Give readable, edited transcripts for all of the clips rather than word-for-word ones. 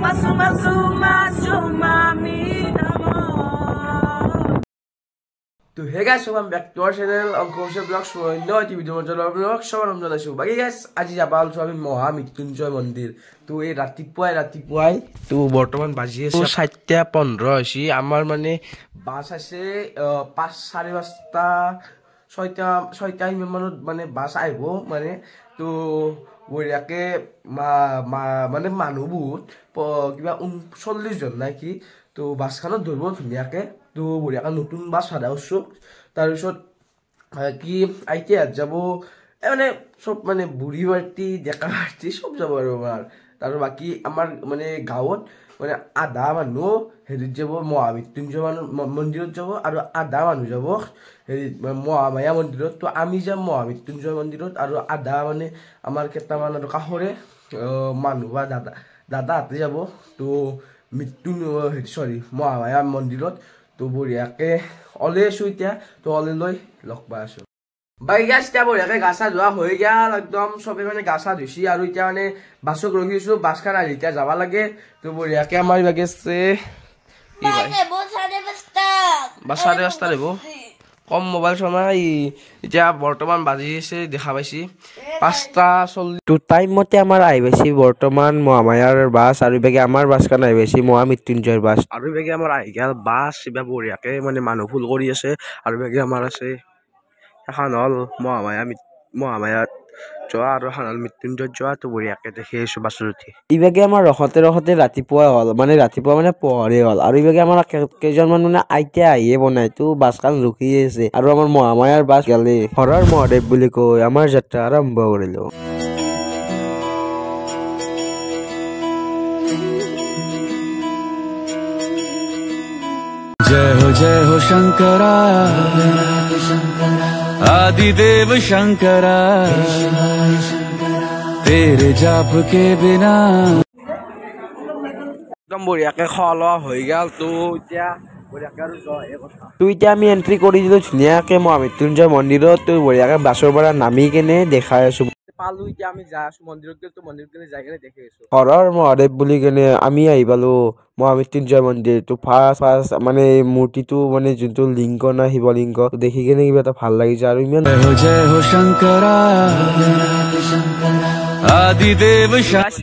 Masu masu masu mami namo. To hey guys, welcome back to our channel. Uncle Vlogs. So in the video, vlog সবার নাম জানাইছো। বাকি guys, আজি যাবা আলছো আমি মহামৃত্যুঞ্জয় মন্দিৰ। তো এই ৰাতিপুৱাই তো বৰ্তমান বাজি আছে 7:15 হৈছে। আমাৰ মানে বাস আছে 5:30 6টা ইমানত মানে বাস আহিব মানে। তো বঢ়িয়াকে মানে মানুহ বহুত কিবা 39 জন নাকি। তো বাছখনত ধৰিব ধুনীয়াকে। তো বঢ়িয়াকে নতুন বাছ ভাড়া কৰিছোঁ। তাৰপিছত কি আইটিআইত যাব মানে চব মানে বুঢ়ী পাৰ্টি ডেকা পাৰ্টি চব যাব আৰু বাকী আমাৰ মানে গাঁৱত মানে আধা মানুহ হেৰিত যাব মহামৃত্যুঞ্জয় মন্দিৰত যাব আৰু আধা মানুহ যাব হেৰিত মহামায়া মন্দিৰত। তো আমি যাম মহামৃত্যুঞ্জয় মন্দিৰত আৰু আধা মানে আমাৰ কেইটামান আৰু কাষৰে মানুহ বা দাদাহঁতে যাব। তো মহামায়া মন্দিৰত। তো বঢ়িয়াকে ওলাই আছো এতিয়া। তো ওলাই লৈ লগ পাই আছো। বাকী গাছ এতিয়া বঢ়িয়াকে গা চা ধোৱা হৈ গ'ল একদম চবে মানে গা চা ধুইছি আৰু এতিয়া মানে বাছক ৰখিছো। বাছখন আহি এতিয়া যাব লাগে। তো বঢ়িয়াকে আমাৰ বাকি আছে বাছ 5:30 আহিব। কম মোবাইল চলাই এতিয়া বৰ্তমান বাজি আছে দেখা পাইছি 5:40। তো টাইম মতে আমাৰ আহি পাইছি বৰ্তমান মহামায়াৰ বাছ আৰু বেগে আমাৰ বাছখন আহি পাইছি মহামৃত্যুঞ্জয়ৰ বাছ আৰু বেগে আমাৰ আহি গ'ল বাছ কিবা বঢ়িয়াকে মানে মানুহ ফুল কৰি আছে। আৰু বেগে আমাৰ আছে এখন হ'ল মহামায়াত যোৱা আৰু এখন হ'ল মৃত্যুঞ্জয়ত যোৱা। তো বঢ়িয়াকে দেখি আছো বাছত উঠি। ইভাগে আমাৰ ৰখতে ৰাতিপুৱা হ'ল মানে পোহৰে হ'ল আৰু ইভাগে আমাৰ কেইজনমান মানে আইতা আহিয়ে বনাই। তো বাছখন ৰখি আছে আৰু আমাৰ মহামায়াৰ বাছ গেলে হৰৰ মহাদেৱ বুলি কৈ আমাৰ যাত্ৰা আৰম্ভ কৰিলো। जय हो शंकरा आदिदेव शंकरा तेरे जाप के बिना। একদম বঢ়িয়াকে খোৱা লোৱা হৈ গ'ল। তো এতিয়া বঢ়িয়াকে আৰু যোৱাহে কথা। তো এতিয়া আমি এন্ট্ৰি কৰি দিলো ধুনীয়াকে মহামৃত্যুঞ্জয় মন্দিৰত। তো বঢ়িয়াকে বাছৰ পৰা নামি কেনে দেখাই আছো পালো এতিয়া আমি যাই আছো মন্দিৰত গ'লে। তো মন্দিৰত গ'লে যাই কেনে দেখি আছো হৰৰ মহাদেৱ বুলি কেনে আমি আহি পালো মহামৃত্যুঞ্জয় মন্দিৰ। তো ফাৰ্ষ্ট মানে মূৰ্তিটো মানে যোনটো লিংগ না শিৱলিংগ দেখি কেনে কিবা এটা ভাল লাগিছে আৰু ইমান जय हो शंकरा आदिदेव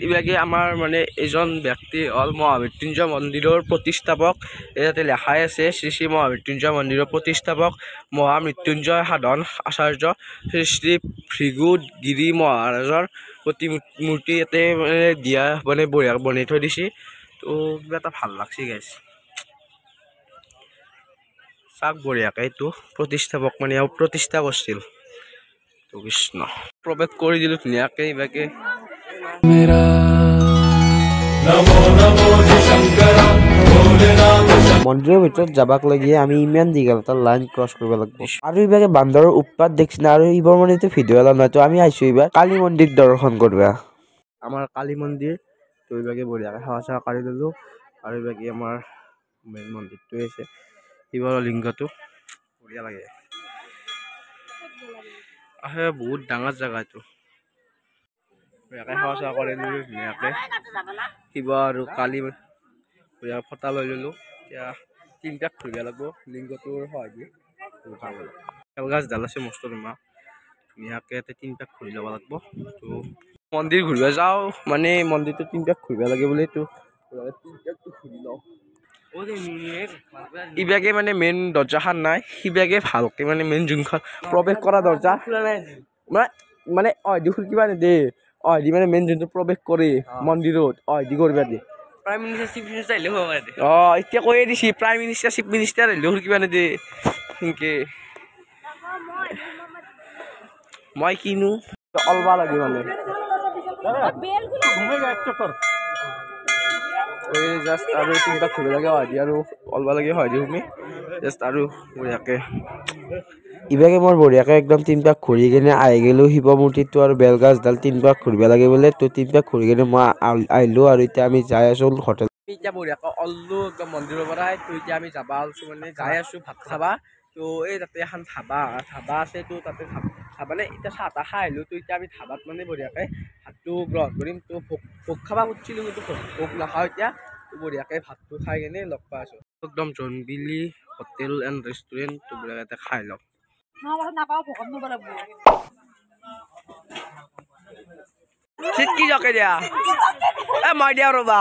ইভাগে আমাৰ মানে এজন ব্যক্তি হ'ল মহামৃত্যুঞ্জয় মন্দিৰৰ প্ৰতিষ্ঠাপক। ইয়াতে লেখাই আছে শ্ৰী শ্ৰী মহামৃত্যুঞ্জয় মন্দিৰৰ প্ৰতিষ্ঠাপক মহামৃত্যুঞ্জয় সাধন আচাৰ্য শ্ৰী শ্ৰী ভৃগু গিৰি মহাৰাজৰ প্ৰতিমূৰ্তি ইয়াতে মানে দিয়া মানে বঢ়িয়া বনাই থৈ দিছে। তো কিবা এটা ভাল লাগছে গাইছ চাওক বঢ়িয়াকে এইটো প্ৰতিষ্ঠাপক মানে প্ৰতিষ্ঠা কৰিছিল। তো কৃষ্ণ প্ৰৱেশ কৰি দিলো ধুনীয়াকে ইভাগে मेरा नमो नमो शंकरा মন্দিৰৰ ভিতৰত যাবাক লাগিয়ে আমি ইমান দীঘল এটা লাইন ক্ৰছ কৰিব লাগিব আৰু ইভাগে বান্দৰৰ উৎপাত দেখছি না। আৰু এইবাৰ মানে ভিডিঅ' এলা নাই। তো আমি আহিছো এইবাৰ কালী মন্দিৰ দৰ্শন কৰবা আমাৰ কালী মন্দিৰ। তো এইভাগে বঢ়িয়াকে সেৱা চেৱা কৰি ললো আৰু এইভাগে আমাৰ মেইন মন্দিৰটো আছে শিৱৰ লিংগটো বঢ়িয়া লাগে। বহুত ডাঙৰ জেগা এইটো। সেৱা চেৱা কৰি ললো ধুনীয়াকে শিৱ আৰু কালী ফটা লৈ ললো। এতিয়া 3টাক ঘূৰিব লাগিব লিংগটোৰ সহায় দি। কলগাছডাল আছে মস্ত তোমাৰ ধুনীয়াকে 3টাক ঘূৰি ল'ব লাগিব। তো মন্দিৰ ঘূৰিব যাওঁ মানে মন্দিৰটো 3টাক ঘূৰিব লাগে বুলি। তো 3টাকটো ঘূৰি লওঁ। ইভাগে মানে মেইন দৰ্জাখন নাই সিভাগে ভালকে মানে মেইন যোনখন প্ৰৱেশ কৰা দৰ্জা মানে খুল কিবা নেদে মানে মেইন যোনটো প্ৰৱেশ কৰি মন্দিৰত কৰিবা দিয়ে। প্ৰাইম মিনিষ্টাৰ চিফ মিনিষ্টাৰ আহিলেও হ'ব পাৰে। এতিয়া কৈয়ে দিছি প্ৰাইম মিনিষ্টাৰ চিফ মিনিষ্টাৰ আহিলেও কিবা নেদে সেনকে। মই কিনো অলবা লাগে মানে জাষ্ট আৰু 3টাক ঘূৰিব লাগে আৰু অলবা লাগে তুমি জাষ্ট আৰু বঢ়িয়াকে ইভাগে মোৰ বঢ়িয়াকে একদম 3পাক ঘূৰি কেনে আহি গেলো শিৱ মূৰ্তিটো আৰু বেলগাছডাল 3পাক ঘূৰিব লাগে বোলে। তো 3পাক ঘূৰি কেনে মই আহিলো আৰু এতিয়া আমি যাই আছো হোটেল। এতিয়া বঢ়িয়াকে অললো একদম মন্দিৰৰ পৰাই। তো এতিয়া আমি যাবা আলছো মানে যাই আছো ভাত খাবা। তো এই তাতে এখন ধাবা আছে। তো তাতে ধাবা মানে এতিয়া চাহ তাহ খাই আহিলো। তো এতিয়া আমি ধাবাত মানে বঢ়িয়াকে ভাত ভাতটো গ্ৰহণ কৰিম। তো ভোগ খাব খুজিছিলোঁ কিন্তু ভোগ নাখাওঁ এতিয়া। তো বঢ়িয়াকৈ ভাতটো খাই কেনে লগ পাই আছোঁ একদম জোনবিলি হোটেল এণ্ড ৰেষ্টুৰেণ্ট। তো বঢ়িয়াকৈ খাই লওঁ। চিট কি জকে দিয়া মই দিয়া ৰ'বা।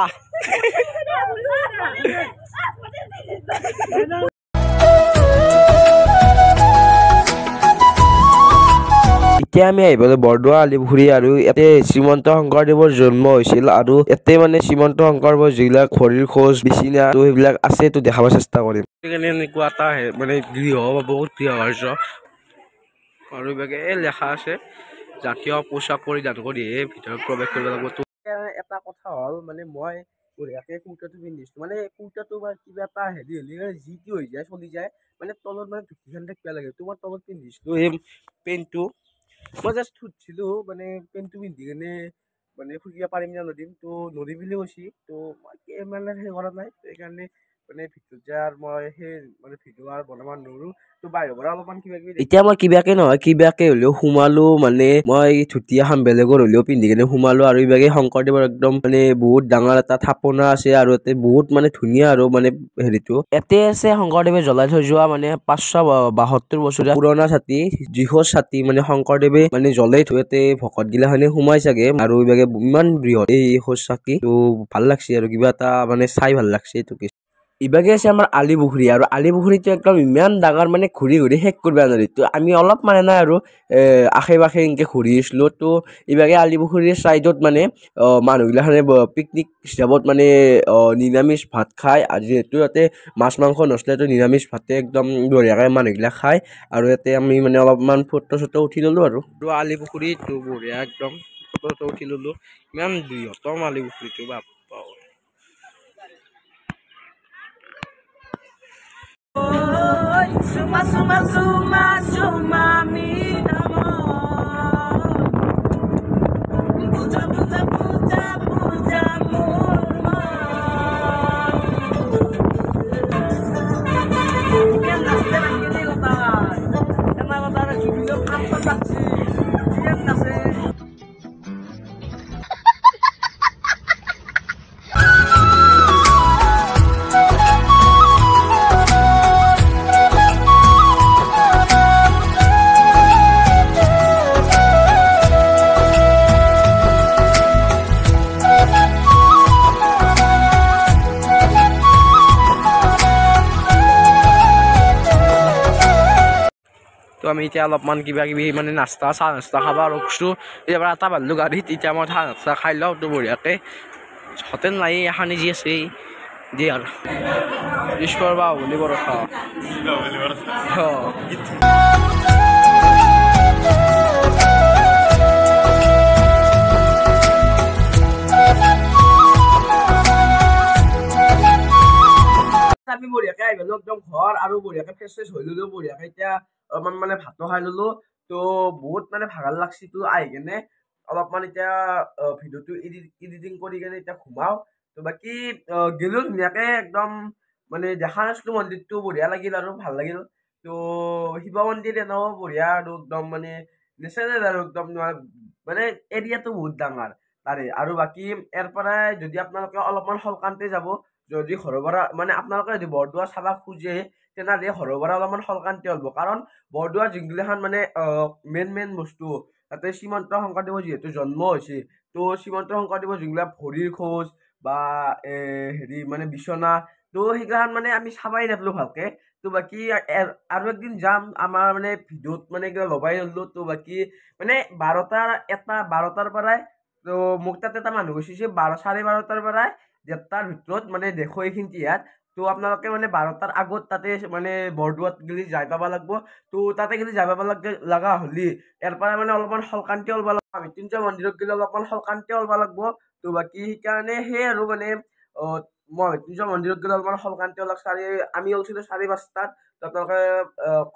এতিয়া আমি আহিবলৈ বৰদোৱা আলিপুখুৰী আৰু ইয়াতে শ্ৰীমন্ত শংকৰদেৱৰ জন্ম হৈছিল আৰু ইয়াতে মানে শ্ৰীমন্ত শংকৰদেৱৰ যিবিলাক ভৰিৰ খোজ বিচিনা সেইবিলাক আছে তো দেখাব চেষ্টা কৰিম। সেইকাৰণে এনেকুৱা এটা মানে গৃহ বহুত গৃহ কাৰ্য আৰু বেগে লেখা আছে জাতীয় পোচাক পৰিধান কৰিহে ভিতৰত প্ৰৱেশ কৰিব লাগিব। এটা কথা হ'ল মানে মই বঢ়িয়াকৈ কুৰ্তাটো পিন্ধিছোঁ মানে কুৰ্তাটো বা কিবা এটা হেৰি হ'লে যি কি হৈ যায় চলি যায় মানে তলত মানে ধুতিখন থাকিব লাগে। তো মই তলত পিন্ধিছিলোঁ সেই পেণ্টটো মই জাষ্ট সুধিছিলোঁ মানে পেণ্টটো পিন্ধি কেনে মানে খুজিব পাৰিম নে নদিম। তো নদী বুলি কৈছি। তো মই মানে সেই কৰা নাই সেইকাৰণে মানে ভিতৰত যায় আৰু মই সেই মানে ভিডিঅ' আৰু বনাব নোৱাৰোঁ। তো বাহিৰৰ পৰা অলপমান কিবা কিবি এতিয়া মই কিবাকে নহয় কিবাকে হ'লেও সোমালো মানে মই ধুতি এখন বেলেগৰ হ'লেও পিন্ধি কেনে সোমালো আৰু এইভাগে শংকৰদেৱৰ একদম মানে বহুত ডাঙৰ এটা থাপনা আছে আৰু ইয়াতে বহুত মানে ধুনীয়া আৰু মানে হেৰিটো ইয়াতে আছে শংকৰদেৱে জ্বলাই থৈ যোৱা মানে 572 বছৰীয়া পুৰণা ছাতি যিহৰ ছাতি মানে শংকৰদেৱে মানে জ্বলাই থৈ ইয়াতে ভকত গিলাখনে সোমাই চাগে আৰু এইভাগে ইমান বৃহৎ এই খোজ চাকি। তো ভাল লাগছে আৰু কিবা এটা মানে চাই ভাল লাগছে এইটো। ইবাগে আছে আমাৰ আলিপুখুৰী আৰু আলিপুখুৰীটো একদম ইমান ডাঙৰ মানে ঘূৰি ঘূৰি শেষ কৰিব নোৱাৰি। তো আমি অলপ মানে নাই আৰু আশে পাশে এনেকৈ ঘূৰি আছিলোঁ। তো ইবাগে আলিপুখুৰীৰ ছাইডত মানে মানুহগিলাখনে পিকনিক হিচাপত মানে নিৰামিষ ভাত খায় আৰু যিহেতু ইয়াতে মাছ মাংস নচলে তো নিৰামিষ ভাতে একদম বঢ়িয়াকৈ মানুহগিলাক খায় আৰু ইয়াতে আমি মানে অলপমান ফটো চটো উঠি ল'লোঁ আৰু আলিপুখুৰীটো বঢ়িয়া একদম ফটো চটো উঠি ল'লোঁ। ইমান বৃহত্তম আলিপুখুৰীটো বাপ Suma suma suma suma mi amor puja puja puja puja murma yang naste lagi ni kota karena kota ada video apa taksi yang naste তো আমি এতিয়া অলপমান কিবা কিবি মানে নাস্তা চাহ নাস্তা খাব ৰখিছোঁ। এতিয়া পৰা এটা বান্ধলো গাড়ীত এতিয়া মই চাহ নাস্তা খাই লওঁ। তো বঢ়িয়াকৈ হোটেল নাই এখানি যি আছে দিয়ে আৰু ঈশ্বৰ বা বুলি বৰষা আমি বঢ়িয়াকৈ আহি গ'লোঁ একদম ঘৰ আৰু বঢ়িয়াকৈ ফ্ৰেছ ফ্ৰেছ হৈ ল'লোঁ। বঢ়িয়াকৈ এতিয়া অলপমান মানে ভাতো খাই ল'লোঁ। তো বহুত মানে ভাগৰ লাগছি। তো আহি কেনে অলপমান এতিয়া ভিডিঅ'টো এডিটিং কৰি কেনে এতিয়া ঘুমাওঁ। তো বাকী গ'লোঁ ধুনীয়াকৈ একদম মানে দেখা নাছিলোঁ মন্দিৰটো বঢ়িয়া লাগিল আৰু ভাল লাগিল। তো শিৱ মন্দিৰ এনেও বঢ়িয়া আৰু একদম মানে নেচাৰেল আৰু একদম মানে এৰিয়াটো বহুত ডাঙৰ তাৰে আৰু বাকী ইয়াৰ পৰাই যদি আপোনালোকে অলপমান সলকান্তে যাব যদি ঘৰৰ পৰা মানে আপোনালোকে যদি বৰদোৱা চাব খোজে তেনেহ'লে ঘৰৰ পৰা অলপমান সলকান্তে হ'ব। কাৰণ বৰদোৱাৰ যোনগিলাখান মানে মেইন বস্তু তাতে শ্ৰীমন্ত শংকৰদেৱৰ যিহেতু জন্ম হৈছে। তো শ্ৰীমন্ত শংকৰদেৱৰ যোনবিলাক ভৰিৰ খোজ বা হেৰি মানে বিচনা তো সেইগিলাখান মানে আমি চাবাই নাপালোঁ ভালকৈ। তো বাকী আৰু একদিন যাম আমাৰ মানে ভিডিঅ'ত মানে কিবা লবাই ল'লোঁ। তো বাকী মানে 12টাৰ পৰাই তো মোক তাতে এটা মানুহ গৈছে 12:30 পৰাই 1টাৰ ভিতৰত মানে দেখো এইখিনি ইয়াত। তো আপোনালোকে মানে 12টাৰ আগত তাতে মানে বৰদোৱাত গেলি যাই পাব লাগিব। তো তাতে গেলি যাই পাব লগা হ'লে ইয়াৰ পৰা মানে অলপমান সলকান্তি ওলাব লাগিব। মৃত্যুঞ্জয় মন্দিৰত গ'লে অলপমান সলকান্তি ওলাব লাগিব। তো বাকী সেইকাৰণে সেই আৰু মানে মই মৃত্যুঞ্জয় মন্দিৰত গ'লে অলপমান সলকান্তি ওলাক আমি ওলাইছিলোঁ 4:30টাত। তো আপোনালোকে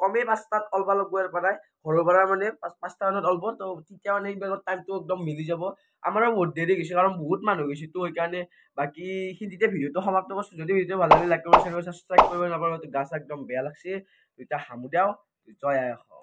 কমেই 5টাত ওলাব লাগিব ইয়াৰ পৰাই ঘৰৰ পৰা মানে 5টা মানত ওলাব। তো তেতিয়া মানে সেইবিলাক টাইমটো একদম মিলি যাব। আমাৰো বহুত দেৰি গৈছে কাৰণ বহুত মানুহ গৈছে। তো সেইকাৰণে বাকী হিন্দীতে ভিডিঅ'টো সমাপ্ত কৰিছোঁ। যদি ভিডিঅ' ভাল লাগে লাইক কৰিব, শ্বেয়াৰ কৰিব, ছাবস্ক্ৰাইব কৰিব নাপাহৰিব। গা চা একদম বেয়া লাগছে। এতিয়া হামো দিওঁ জয় আই অসম।